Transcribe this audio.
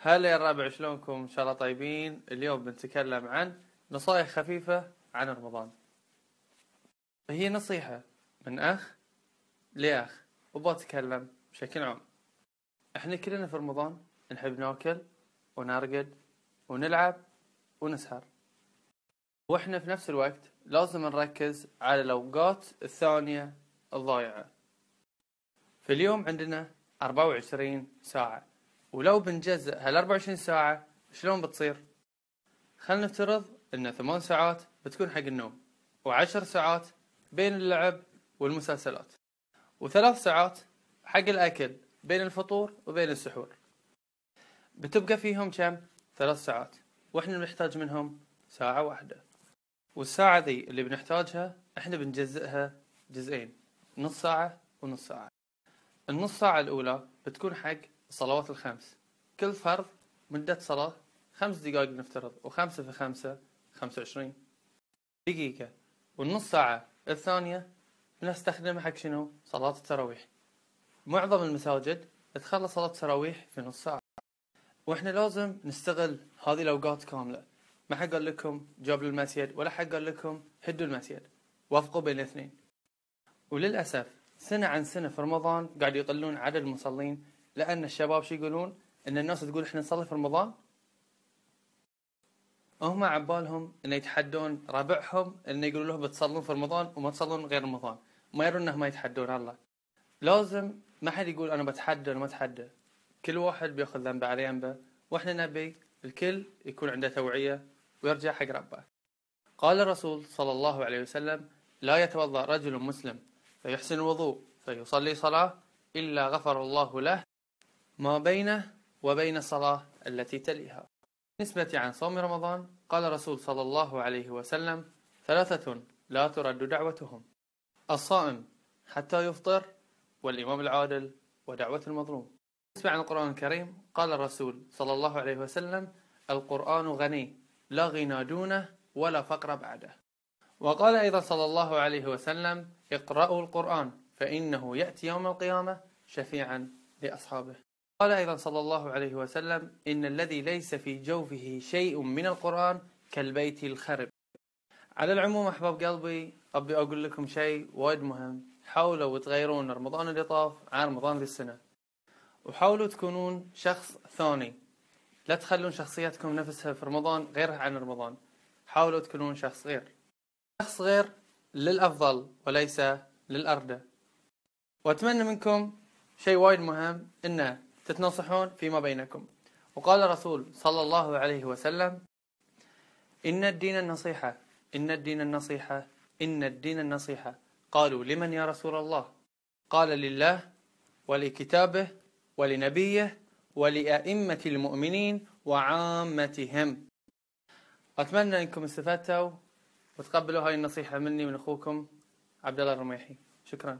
هلا يا الرابع، شلونكم؟ ان شاء الله طيبين. اليوم بنتكلم عن نصائح خفيفة عن رمضان. هي نصيحة من اخ لاخ، وبتكلم بشكل عام. احنا كلنا في رمضان نحب ناكل ونرقد ونلعب ونسهر، واحنا في نفس الوقت لازم نركز على الاوقات الثانية الضايعة. في اليوم عندنا 24 ساعة، ولو بنجزء هال 24 ساعة شلون بتصير؟ خلنا نفترض ان 8 ساعات بتكون حق النوم، و10 ساعات بين اللعب والمسلسلات، و3 ساعات حق الاكل بين الفطور وبين السحور. بتبقى فيهم كم؟ 3 ساعات، واحنا بنحتاج منهم ساعة واحدة. والساعة ذي اللي بنحتاجها احنا بنجزئها جزئين، نص ساعة ونص ساعة. النص ساعة الأولى بتكون حق الصلوات الخمس، كل فرض مدة صلاة 5 دقائق نفترض، وخمسة في 5 25 دقيقة. والنص ساعة الثانية بنستخدمها حق شنو؟ صلاة التراويح. معظم المساجد تخلص صلاة التراويح في نص ساعة، واحنا لازم نستغل هذه الأوقات كاملة. ما حد قال لكم جابوا المسجد، ولا حد قال لكم هدوا المسجد، وافقوا بين الاثنين. وللأسف سنة عن سنة في رمضان قاعد يقلون عدد المصلين، لأن الشباب شو يقولون؟ إن الناس تقول إحنا نصلي في رمضان، هم عبالهم إن يتحدون ربعهم، إن يقولوا لهم بتصلون في رمضان وما تصلون غير رمضان، ما يرون إنهم ما يتحدون الله. لازم ما حد يقول أنا بتحدى ولا ما أتحدى، كل واحد بياخذ ذنبه على ينبه، وإحنا نبي الكل يكون عنده توعية ويرجع حق ربه. قال الرسول صلى الله عليه وسلم: لا يتوضأ رجل مسلم فيحسن الوضوء فيصلي صلاة إلا غفر الله له ما بينه وبين الصلاة التي تليها. بالنسبة عن صوم رمضان قال الرسول صلى الله عليه وسلم: 3 لا ترد دعوتهم: الصائم حتى يفطر، والإمام العادل، ودعوة المظلوم. بالنسبة عن القرآن الكريم قال الرسول صلى الله عليه وسلم: القرآن غني، لا غنى دونه ولا فقر بعده. وقال أيضا صلى الله عليه وسلم: اقرأوا القرآن فإنه يأتي يوم القيامة شفيعا لأصحابه. قال أيضا صلى الله عليه وسلم: إن الذي ليس في جوفه شيء من القرآن كالبيت الخرب. على العموم أحباب قلبي، أبي أقول لكم شيء وايد مهم: حاولوا تغيرون رمضان اللي طاف عن رمضان ذي السنة، وحاولوا تكونون شخص ثاني. لا تخلون شخصيتكم نفسها في رمضان غير عن رمضان، حاولوا تكونون شخص غير للأفضل وليس للأردى. وأتمنى منكم شيء وايد مهم، إن تتناصحون فيما بينكم. وقال الرسول صلى الله عليه وسلم: إن الدين النصيحة، إن الدين النصيحة، إن الدين النصيحة. قالوا: لمن يا رسول الله؟ قال: لله ولكتابه ولنبيه ولأئمة المؤمنين وعامتهم. أتمنى أنكم استفدتوا وتقبلوا هاي النصيحة مني من أخوكم عبد الله الرميحي. شكرا.